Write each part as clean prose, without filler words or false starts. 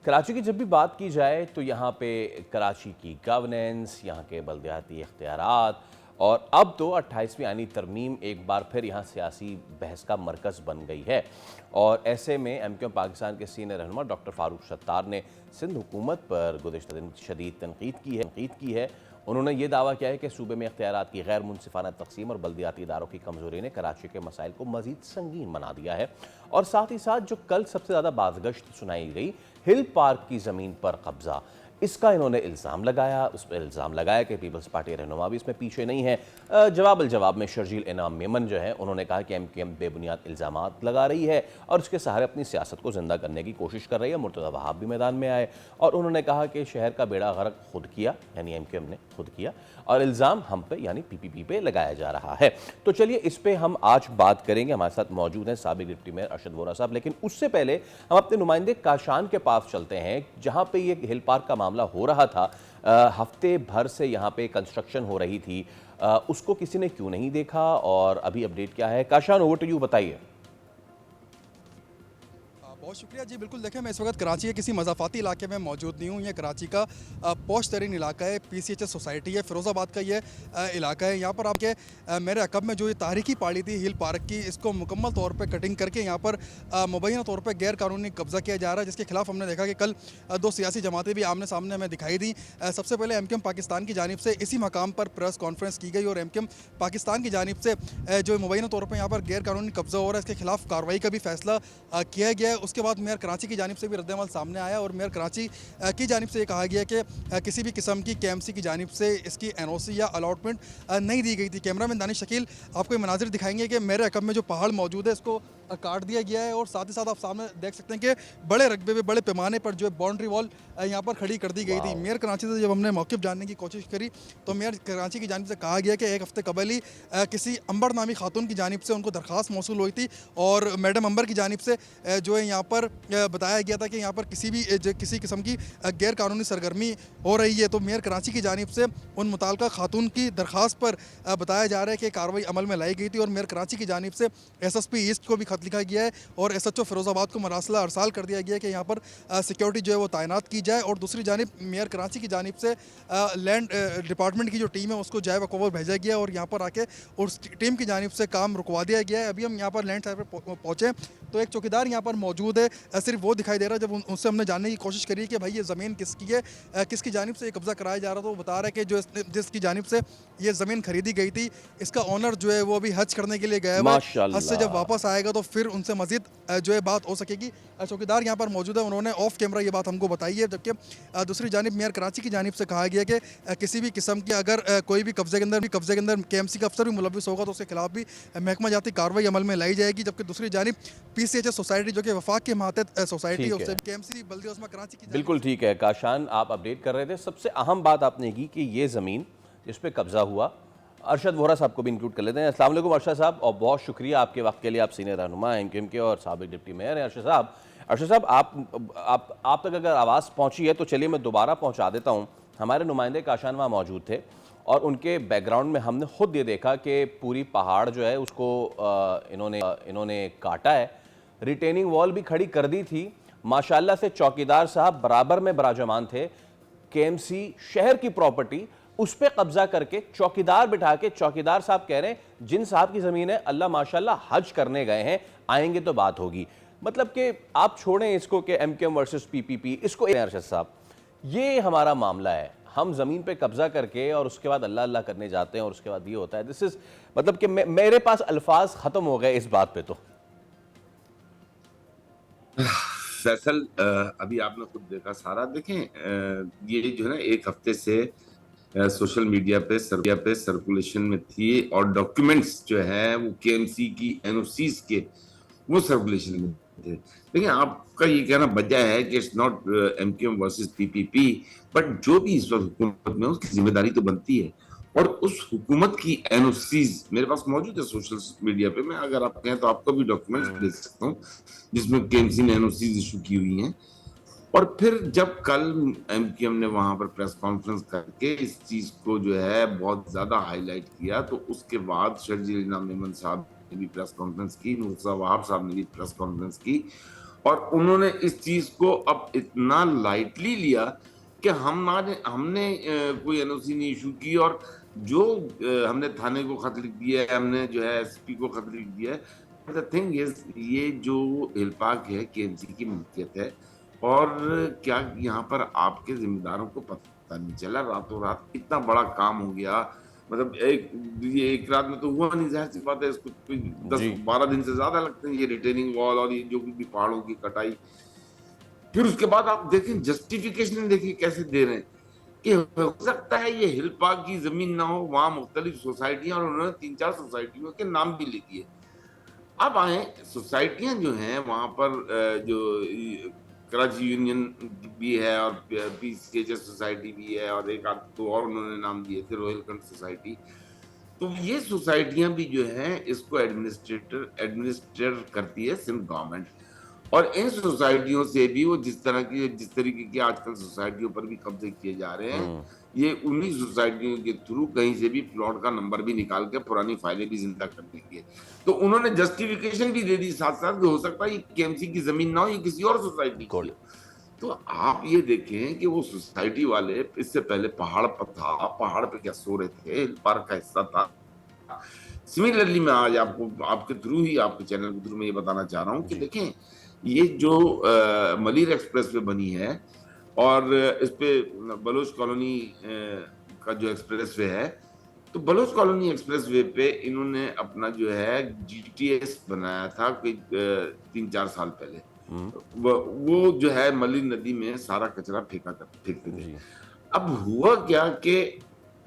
कराची की जब भी बात की जाए तो यहाँ पे कराची की गवर्नेंस, यहाँ के बलदियाती इख्तियारात और अब तो 28वीं आईनी तरमीम एक बार फिर यहाँ सियासी बहस का मरकज़ बन गई है। और ऐसे में एमक्यूएम पाकिस्तान के सीनियर रहनुमा डॉक्टर फारूक सत्तार ने सिंध हुकूमत पर गुज़िश्ता दिन शदीद तनकीद की है। उन्होंने ये दावा किया है कि सूबे में इख्तियारात की गैर मुनसिफाना तकसीम और बल्दियाती इदारों की कमज़ोरी ने कराची के मसाइल को मज़ीद संगीन बना दिया है। और साथ ही साथ जो कल सबसे ज़्यादा बाज़गश्त सुनाई गई, हिल पार्क की ज़मीन पर कब्ज़ा, इसका इन्होंने उस पर इल्ज़ाम लगाया कि पीपल्स पार्टी रहनुमा भी इसमें पीछे नहीं है। जवाब में शर्जील इनाम मेमन जो है उन्होंने कहा कि एमक्यूएम बेबुनियाद इल्ज़ामात लगा रही है और उसके सहारे अपनी सियासत को ज़िंदा करने की कोशिश कर रही है। मुर्तज़ा वहाब भी मैदान में आए और उन्होंने कहा कि शहर का बेड़ा गर्क खुद किया, यानी एमक्यूएम ने खुद किया, और इल्ज़ाम हम पे यानी पीपीपी पे लगाया जा रहा है। तो चलिए इस पे हम आज बात करेंगे। हमारे साथ मौजूद हैं साबिक डिप्टी मेयर अरशद वोरा साहब, लेकिन उससे पहले हम अपने नुमाइंदे काशान के पास चलते हैं जहां पे ये हिल पार्क का मामला हो रहा था। हफ्ते भर से यहाँ पे कंस्ट्रक्शन हो रही थी, उसको किसी ने क्यों नहीं देखा और अभी अपडेट क्या है? काशान, ओवर टू यू, बताइए। बहुत शुक्रिया जी। बिल्कुल देखें, मैं इस वक्त कराची के किसी मज़ाफ़ाती इलाके में मौजूद नहीं हूँ। ये कराची का पॉश तरीन इलाका है, पीसीएचएस सोसाइटी है, फ़िरोज़ाबाद का ये इलाका है। यहाँ पर आपके मेरे अक़ब में जो ये तारीखी पहाड़ी थी हिल पार्क की, इसको मुकम्मल तौर पे कटिंग करके यहाँ पर मुबैना तौर पे गैर कानूनी कब्ज़ा किया जा रहा है, जिसके खिलाफ हमने देखा कि कल दो सियासी जमातें भी आमने सामने हमें दिखाई दी। सबसे पहले एमक्यूएम पाकिस्तान की जानिब से इसी मकाम पर प्रेस कॉन्फ्रेंस की गई और एमक्यूएम पाकिस्तान की जानिब से जो मुबैना तौर पर यहाँ पर गैर कानूनी कब्ज़ा हो रहा है, इसके खिलाफ कार्रवाई का भी फैसला किया गया है। उसके बाद मेयर कराची की जानिब से भी रद्द-ए-अमल सामने आया और मेयर कराची की जानिब से ये कहा गया कि किसी भी किस्म की केएमसी की जानिब से इसकी एनओसी या अलॉटमेंट नहीं दी गई थी। कैमरामैन दानिश शकील आपको ये मनाजिर दिखाएंगे कि मेरे अक़ब में जो पहाड़ मौजूद है इसको काट दिया गया है और साथ ही साथ आप सामने देख सकते हैं कि बड़े रकबे में बड़े पैमाने पर जो है बाउंड्री वॉल यहाँ पर खड़ी कर दी गई थी। मेयर कराची से जब हमने मौक़िफ़ जानने की कोशिश करी तो मेयर कराची की जानिब से कहा गया कि एक हफ़्ते कबल ही किसी अंबर नामी खातून की जानिब से उनको दरख्वास्त मौसूल हुई थी और मैडम अंबर की जानिब से जो है यहाँ पर बताया गया था कि यहाँ पर किसी किस्म की गैर कानूनी सरगर्मी हो रही है। तो मेयर कराची की जानिब से उन मुताल्लिका खातून की दरख्वास्त पर बताया जा रहा है कि कार्रवाई अमल में लाई गई थी और मेयर कराची की जानिब से एसएसपी ईस्ट को भी खत लिखा गया है और एसएचओ फ़िरोज़ाबाद को मरासला अरसाल कर दिया गया है कि यहाँ पर सिक्योरिटी जो है वो तैनात की जाए। और दूसरी जानिब मेयर कराची की जानिब से लैंड डिपार्टमेंट की जो टीम है उसको जाए वकूवल भेजा गया और यहाँ पर आके उस टीम की जानिब से काम रुकवा दिया गया है। अभी हम यहाँ पर लैंड साइड पर पहुँचे तो एक चौकीदार यहाँ पर मौजूद है, सिर्फ वो दिखाई दे रहा है। जब उनसे हमने जानने की कोशिश करी कि भाई ये ज़मीन किसकी है, किसकी जानिब से ये कब्ज़ा कराया जा रहा था, तो वो बता रहा है कि जिसकी जानिब से ये ज़मीन खरीदी गई थी, इसका ओनर जो है वो अभी हज करने के लिए गया हुआ है। हज से जब वापस आएगा तो फिर उनसे मज़ीद जो है बात हो सकेगी। चौकीदार यहाँ पर मौजूद है, उन्होंने ऑफ कैमरा ये बात हमको बताई है। जबकि दूसरी जानिब मेयर कराची की जानिब से कहा गया कि किसी भी किस्म की अगर कोई भी कब्ज़े के अंदर केएमसी का अफसर भी मुलविस होगा तो उसके खिलाफ भी महकमा जाती कार्रवाई अमल में लाई जाएगी। जबकि दूसरी जानिब पीसीएचएस सोसाइटी जो कि वफाक के मातहत सोसाइटी है, उससे केएमसी बल्दिया उस्मा कराची की बिल्कुल ठीक है काशान, आप अपडेट कर रहे थे। सबसे अहम बात आपने की कि ये ज़मीन जिस पे कब्ज़ा हुआ, अरशद वोरा साहब को भी इंक्लूड कर लेते हैं। अस्सलाम वालेकुम अरशद साहब, और बहुत शुक्रिया आपके वक्त के लिए। आप सीनियर रहनुमा एमक्यूएम के और साबिक डिप्टी मेयर हैं। अरशद साहब आप तक अगर आवाज़ पहुंची है तो चलिए मैं दोबारा पहुंचा देता हूं। हमारे नुमाइंदे काशान वहाँ मौजूद थे और उनके बैकग्राउंड में हमने खुद ये देखा कि पूरी पहाड़ जो है उसको इन्होंने काटा है, रिटेनिंग वॉल भी खड़ी कर दी थी। माशाल्लाह से चौकीदार साहब बराबर में बराजमान थे। केएमसी शहर की प्रॉपर्टी, उस पे कब्जा करके चौकीदार बिठा के, चौकीदार साहब कह रहे हैं जिन साहब की जमीन है अल्लाह माशाल्लाह हज करने गए हैं, आएंगे तो बात होगी। मतलब कि आप छोड़ें इसको कि एमक्यूएम वर्सेस पीपीपी, इसको अरशद साहब, ये हमारा मामला है। हम जमीन पे कब्जा करके और उसके बाद अल्लाह अल्लाह करने जाते हैं और उसके बाद ये होता है। दिस इज मतलब कि मेरे पास अल्फाज खत्म हो गए इस बात पे। तो फैसल, अभी आपने खुद देखा सारा। देखें, ये जो है ना एक हफ्ते से सोशल मीडिया पे सर्कुलेशन में थी और डॉक्यूमेंट्स जो है वो केएमसी की एनओसीज के वो सर्कुलेशन में थे। देखिए, आपका ये कहना बजा है कि it's not MQM versus PPP, but जो भी इस वक्त हुकूमत में उसकी जिम्मेदारी तो बनती है। और उस हुकूमत की एनओसीज मेरे पास मौजूद है सोशल मीडिया पे। मैं अगर आप कहें तो आपको भी डॉक्यूमेंट्स दे सकता हूँ जिसमें केएमसी ने एनओसीज इशू की हुई हैं। और फिर जब कल एमक्यूएम ने वहां पर प्रेस कॉन्फ्रेंस करके इस चीज को जो है बहुत ज्यादा हाईलाइट किया, तो उसके बाद शर्जील इनाम मेमन साहब ने भी प्रेस कॉन्फ्रेंस की, मुर्तज़ा वहाब साहब ने भी प्रेस कॉन्फ्रेंस की और उन्होंने इस चीज को अब इतना लाइटली लिया कि हमने कोई एनओसी नहीं इशू की, और जो हमने थाने को खत लिख दिया है, हमने जो है एसपी को खत लिख दिया है। द थिंग इज, ये जो हिल पार्क है केएमसी की मिल्कियत है, और क्या यहाँ पर आपके जिम्मेदारों को पता नहीं चला? रातों रात इतना बड़ा काम हो गया। मतलब ये एक रात में तो हुआ नहीं, जाहिर सी बात है, इसको कोई दस जी। 12 दिन से ज्यादा लगते हैं, ये रिटेनिंग वॉल और ये जो भी पहाड़ों की कटाई। फिर उसके बाद आप देखें जस्टिफिकेशन, देखिए कैसे दे रहे हैं कि हो सकता है ये हिल पार्क की जमीन ना हो, वहां मुख्तलिफ सोसाइटियां, और उन्होंने 3-4 सोसाइटियों के नाम भी ले दिए। अब आए सोसाइटियां जो हैं वहां पर, जो कराची यूनियन भी है, और पीसीएचएस सोसाइटी भी है, और एक आध दो और उन्होंने नाम दिए थे, रोहिलखंड सोसाइटी। तो ये सोसाइटियां भी जो है इसको एडमिनिस्ट्रेट करती है सिंध गवर्नमेंट। और इन सोसाइटियों से भी वो जिस तरीके की आजकल सोसाइटियों पर भी कब्जे किए जा रहे हैं, हम्म। ये उन्हीं सोसाइटियों के थ्रू कहीं से भी प्लॉट का नंबर भी निकाल के पुरानी फाइलें भी जिंदा कर देंगे। तो उन्होंने जस्टिफिकेशन भी दे दी साथ साथ कि हो सकता है ये केएमसी की जमीन ना हो, ये किसी और सोसाइटी की गुड। हो। तो आप ये देखें कि वो सोसाइटी वाले इससे पहले पहाड़ पर था, पहाड़ पे क्या सो रहे थे, पार्क का हिस्सा था। सिमिलरली मैं आज आपको आपके थ्रू ही, आपके चैनल के थ्रू मैं ये बताना चाह रहा हूँ कि जी। देखें, ये जो मलिर एक्सप्रेस पे बनी है, और इस पे बलोच कॉलोनी का जो एक्सप्रेस वे है, तो बलोच कॉलोनी एक्सप्रेस वे पे इन्होंने अपना जो है जीटीएस बनाया था कोई 3-4 साल पहले। हम्म। वो जो है मलिर नदी में सारा कचरा फेंकते थे। जी। अब हुआ क्या कि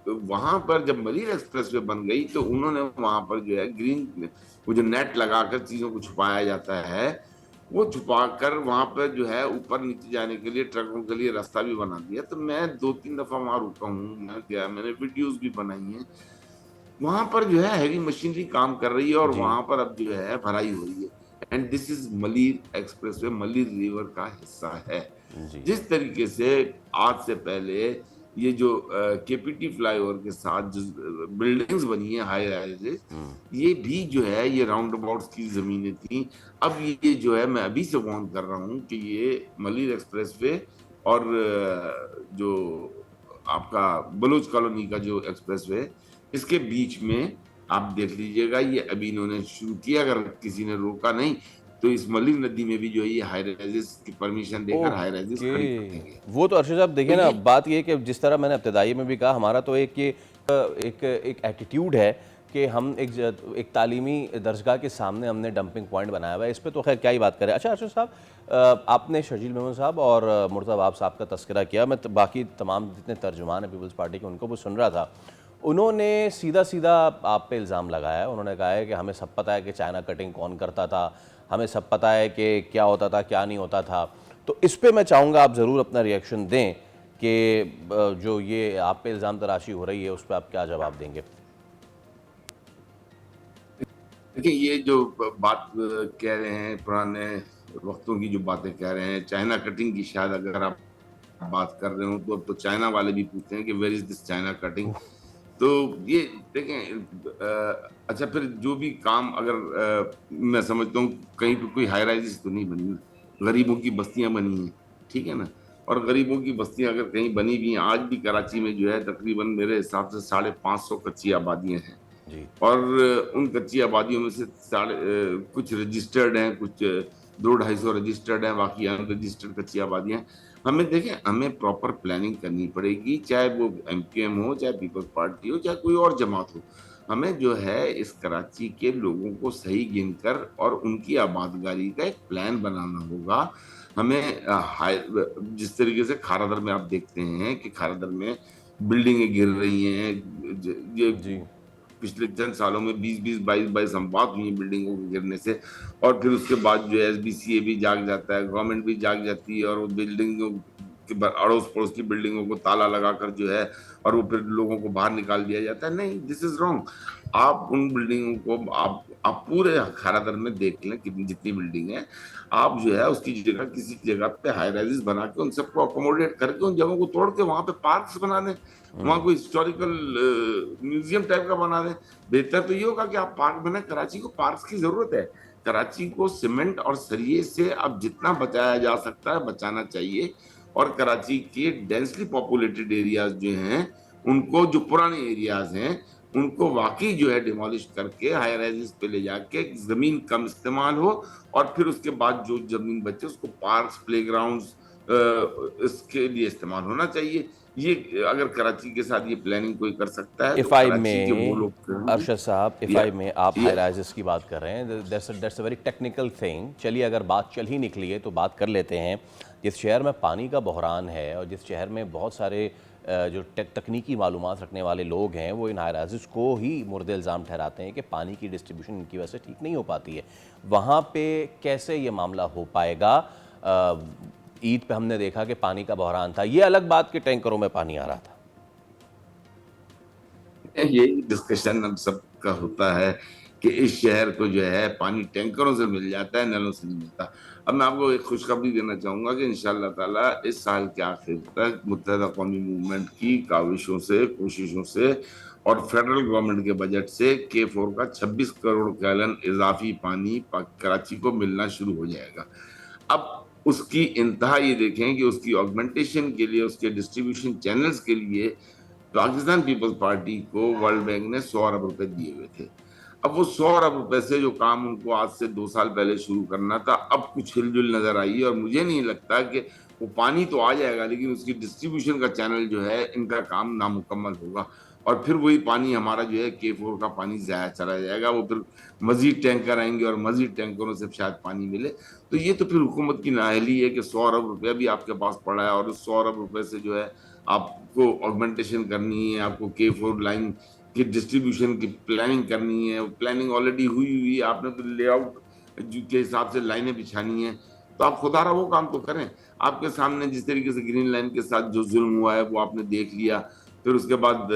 वहां पर जब मरीन एक्सप्रेस वे बन गई, तो उन्होंने वहां पर जो है ग्रीन, वो जो नेट लगाकर चीजों को छुपाया जाता है, वो छुपाकर वहां पर जो है ऊपर नीचे जाने के लिए ट्रकों के लिए रास्ता भी बना दिया। तो मैं 2-3 दफा वहां रुका हूँ, मैं गया, मैंने वीडियोस भी बनाई हैं। वहां पर जो है हैवी मशीनरी काम कर रही है, और जी। वहां पर अब जो है भराई हो रही है। And this is Malir express way, Malir river का हिस्सा है। जी। जिस तरीके से आज से पहले ये जो केपीटी फ्लाईओवर के साथ जो बिल्डिंग्स बनी है हाई राइजेस, हम्म। ये भी जो है ये राउंड अबाउट्स की जमीनें थी। अब ये जो है मैं अभी से वार्न कर रहा हूँ कि ये मलिर एक्सप्रेस वे और जो आपका बलूच कॉलोनी का जो एक्सप्रेस वे, इसके बीच में आप देख लीजिएगा, ये अभी इन्होंने शुरू किया, अगर किसी ने रोका नहीं तो इस मलिर नदी में भी जो है ये हाई राइजेस की परमिशन देकर हाई राइजेस ओके। खड़ी कर देंगे। वो तो अर्शद साहब तो देखिए ना, ये बात ये है कि जिस तरह मैंने इब्तदाई में भी कहा, हमारा तो एक एटीट्यूड है कि हम एक तालीमी दरसगाह के सामने हमने डंपिंग पॉइंट बनाया हुआ है। इस पे तो खैर क्या ही बात करें। अच्छा अर्शद साहब, आपने शर्जील मेमन साहब और मुर्तज़ा आप साहब का तस्करा किया, मैं बाकी तमाम जितने तर्जुमान हैं पीपल्स पार्टी के उनको भी सुन रहा था। उन्होंने सीधा सीधा आप पे इल्ज़ाम लगाया है। उन्होंने कहा है कि हमें सब पता है कि चाइना कटिंग कौन करता था, हमें सब पता है कि क्या होता था क्या नहीं होता था। तो इस पे मैं चाहूँगा आप ज़रूर अपना रिएक्शन दें कि जो ये आप पे इल्ज़ाम तराशी हो रही है उस पर आप क्या जवाब देंगे। देखिए, ये जो बात कह रहे हैं, पुराने वक्तों की जो बातें कह रहे हैं, चाइना कटिंग की, शायद अगर आप बात कर रहे हो तो अब तो चाइना वाले भी पूछते हैं कि where is this China cutting. तो ये देखें, अच्छा, फिर जो भी काम अगर मैं समझता हूँ कहीं पे कोई हाई राइजेस तो नहीं बनी, गरीबों की बस्तियां बनी हैं, ठीक है ना? और गरीबों की बस्तियां अगर कहीं बनी भी हैं, आज भी कराची में जो है तकरीबन मेरे हिसाब से 550 कच्ची आबादियां हैं। जी। और उन कच्ची आबादियों में से कुछ रजिस्टर्ड हैं, कुछ 200-250 रजिस्टर्ड हैं, बाकी अनरजिस्टर्ड कच्ची आबादियां हैं। हमें देखें, हमें प्रॉपर प्लानिंग करनी पड़ेगी, चाहे वो एमकेएम हो, चाहे पीपल्स पार्टी हो, चाहे कोई और जमात हो। हमें जो है इस कराची के लोगों को सही गिनकर और उनकी आबादगारी का एक प्लान बनाना होगा। हमें जिस तरीके से खारादर में आप देखते हैं कि खारादर में बिल्डिंगें गिर रही हैं, ये जी। पिछले चंद सालों में 20-20, 22-22 हमवात हुई हैं बिल्डिंगों के गिरने से। और फिर उसके बाद जो है एसबीसीए भी जाग जाता है, गवर्नमेंट भी जाग जाती है, और वो बिल्डिंगों के अड़ोस पड़ोस की बिल्डिंगों को ताला लगाकर जो है, और वो फिर लोगों को बाहर निकाल दिया जाता है। नहीं, दिस इज रॉन्ग। आप उन बिल्डिंगों को आप पूरे खारादर में देख लें कितनी जितनी बिल्डिंग है, आप जो है उसकी जगह किसी जगह पे हाई राइजेस बना के उन सबको अकोमोडेट करके उन जगहों को तोड़ के वहां पे पार्क्स बना दें, वहां कोई हिस्टोरिकल म्यूजियम टाइप का बना दें। बेहतर तो ये होगा कि आप पार्क बनाए, कराची को पार्क्स की जरूरत है। कराची को सीमेंट और सरिये से अब जितना बचाया जा सकता है बचाना चाहिए, और कराची के डेंसली पॉपुलेटेड एरियाज जो हैं उनको, जो पुराने एरियाज हैं उनको वाकई जो है डिमोलिश करके हाई राइजेस पे ले जाके जमीन कम इस्तेमाल हो, और फिर उसके बाद जो जमीन बचे उसको पार्क्स, प्लेग्राउंड्स इसके लिए इस्तेमाल होना चाहिए। ये अगर कराची के साथ ये प्लानिंग कोई कर सकता है तो इफ़ आई कराची के वो में लोग अरशद साहब, इफ़ आई में आप yeah. हाई राइजेस की बात कर रहे हैं, that's a very technical thing. चलिए अगर बात चल ही निकली है तो बात कर लेते हैं। जिस शहर में पानी का बहरान है और जिस शहर में बहुत सारे जो तकनीकी मालूमात रखने वाले लोग हैं वो इन हाई राइजेस को ही मुर्द इल्ज़ाम ठहराते हैं कि पानी की डिस्ट्रीब्यूशन इनकी वजह से ठीक नहीं हो पाती है। वहाँ पे कैसे ये मामला हो पाएगा? ईद पे हमने देखा कि पानी का बहरान था, ये अलग बात कि टैंकरों में पानी आ रहा था। यही डिस्कशन हम सबका होता है कि इस शहर को जो है पानी टैंकरों से मिल जाता है, नलों से नहीं मिलता। अब मैं आपको एक खुशखबरी देना चाहूंगा कि इंशाअल्लाह ताला इस साल के आखिर तक मुत्तहदा कौमी मूवमेंट की काविशों से, कोशिशों से और फेडरल गवर्नमेंट के बजट से K4 का 26 करोड़ गैलन इजाफी पानी कराची को मिलना शुरू हो जाएगा। अब उसकी इंतहा ये देखें कि उसकी ऑगमेंटेशन के लिए, उसके डिस्ट्रीब्यूशन चैनल्स के लिए पाकिस्तान पीपल्स पार्टी को वर्ल्ड बैंक ने 100 अरब रुपए दिए हुए थे। अब वो 100 अरब रुपए से जो काम उनको आज से 2 साल पहले शुरू करना था, अब कुछ हिलजुल नजर आई है, और मुझे नहीं लगता कि वो पानी तो आ जाएगा लेकिन उसकी डिस्ट्रीब्यूशन का चैनल जो है इनका काम नामुकम्मल होगा, और फिर वही पानी हमारा जो है K4 का पानी ज़ाया चला जाएगा। वो फिर मजीद टैंकर आएंगे और मजीद टैंकरों से शायद पानी मिले। तो ये तो फिर हुकूमत की नाअहली है कि 100 अरब रुपया भी आपके पास पड़ा है और उस 100 अरब रुपए से जो है आपको ऑगमेंटेशन करनी है, आपको K4 लाइन की डिस्ट्रीब्यूशन की प्लानिंग करनी है। प्लानिंग ऑलरेडी हुई है, आपने तो लेआउट के हिसाब से लाइनें बिछानी है, तो आप खुदारा वो काम तो करें। आपके सामने जिस तरीके से ग्रीन लाइन के साथ जो जुल्म हुआ है वो आपने देख लिया, फिर उसके बाद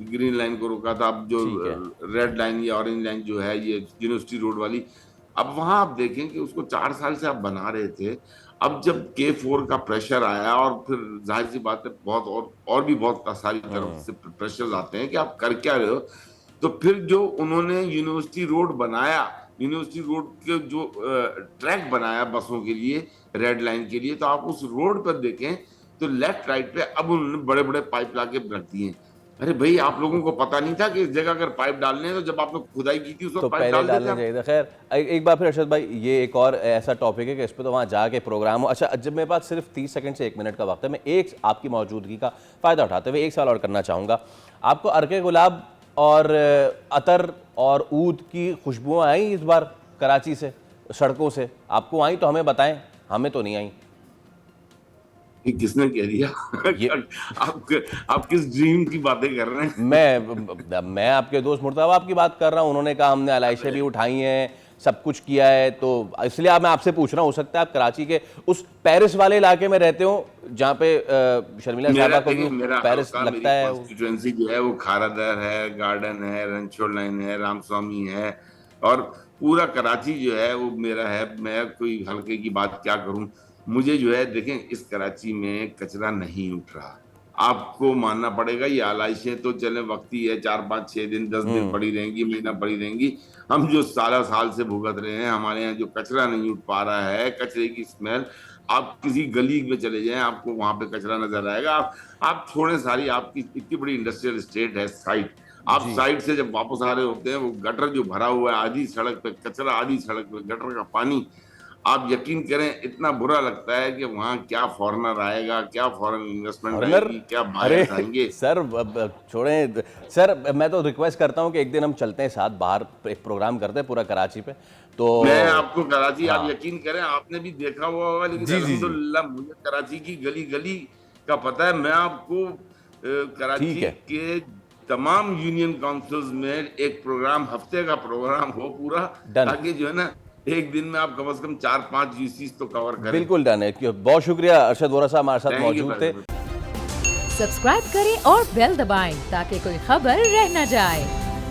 ग्रीन लाइन को रोका था। अब जो रेड लाइन या ऑरेंज लाइन जो है ये यूनिवर्सिटी रोड वाली, अब वहां आप देखें कि उसको 4 साल से आप बना रहे थे। अब जब K4 का प्रेशर आया और फिर जाहिर सी बात है बहुत और भी बहुत सारी तरफ से प्रेशर आते हैं कि आप कर क्या रहे हो, तो फिर जो उन्होंने यूनिवर्सिटी रोड बनाया, यूनिवर्सिटी रोड के जो ट्रैक बनाया बसों के लिए, रेड लाइन के लिए, तो आप उस रोड पर देखें तो लेफ्ट राइट पे अब उन्होंने बड़े बड़े पाइप लाके रख दिए। अरे भाई, आप लोगों को पता नहीं था कि इस जगह अगर पाइप डालने हैं तो जब आपने खुदाई की थी उस वक्त तो पाइप पहले डाल डालना देते चाहिए था। खैर एक बार फिर अरशद भाई, ये एक और ऐसा टॉपिक है कि इस पर तो वहाँ जाके प्रोग्राम हो। अच्छा, जब मेरे पास सिर्फ 30 सेकंड से 1 मिनट का वक्त है, मैं एक आपकी मौजूदगी का फ़ायदा उठाते हुए एक सवाल और करना चाहूँगा। आपको अर्के गुलाब और अतर और ऊद की खुशबुएँ आई इस बार कराची से, सड़कों से? आपको आई तो हमें बताएं, हमें तो नहीं आई। किसने कह दिया? आप किस ड्रीम की बातें कर रहे हैं? मैं आपके दोस्त मुर्तज़ा की बात कर रहा हूँ। उन्होंने कहा हमने अलाइशें भी उठाई हैं, सब कुछ किया है, तो इसलिए मैं आपसे पूछ रहा हूँ, हो सकता है आप कराची के उस पेरिस वाले इलाके में रहते हो जहाँ पे शर्मिला साहबा को भी पेरिस लगता है। कॉन्स्टिट्यूएंसी जो है वो खारादर है, गार्डन है, रनछोड़ लाइन है, रामस्वामी है, और पूरा कराची जो है वो मेरा है। मैं कोई हल्के की बात क्या करूं, मुझे जो है देखें, इस कराची में कचरा नहीं उठ रहा। आपको मानना पड़ेगा, ये आलाइशें तो चले वक्ती है, 4, 5, 6 दिन, 10 दिन पड़ी रहेंगी, महीना पड़ी रहेंगी। हम जो साल से भुगत रहे हैं, हमारे यहाँ जो कचरा नहीं उठ पा रहा है, कचरे की स्मेल, आप किसी गली में चले जाएं आपको वहां पे कचरा नजर आएगा। आप छोड़े सारी, आपकी इतनी बड़ी इंडस्ट्रियल स्टेट है साइट, आप साइड से जब वापस आ रहे होते हैं, वो गटर जो भरा हुआ है, आधी सड़क पे कचरा, आधी सड़क पे गटर का पानी, आप यकीन करें इतना बुरा लगता है कि वहाँ क्या फॉरेनर आएगा, क्या फॉरेन इन्वेस्टमेंट आएगी, क्या बाहर आएंगे। सर छोड़ें सर, मैं तो रिक्वेस्ट करता हूँ कि एक दिन हम चलते हैं साथ, बाहर एक प्रोग्राम करते हैं पूरा कराची पे। तो मैं आपको कराची, आप यकीन करें, आपने भी देखा हुआ होगा, लेकिन अल्हम्दुलिल्लाह मुझे कराची की गली गली का पता है। मैं आपको कराची के तमाम यूनियन काउंसिल्स में एक प्रोग्राम, हफ्ते का प्रोग्राम हो पूरा, ताकि जो है ना एक दिन में आप कम से कम 4-5 यूसीज तो कवर करें। बिल्कुल डन है। बहुत शुक्रिया अरशद वोरा साहब हमारे साथ मौजूद थे। सब्सक्राइब करें और बेल दबाएं ताकि कोई खबर रह न जाए।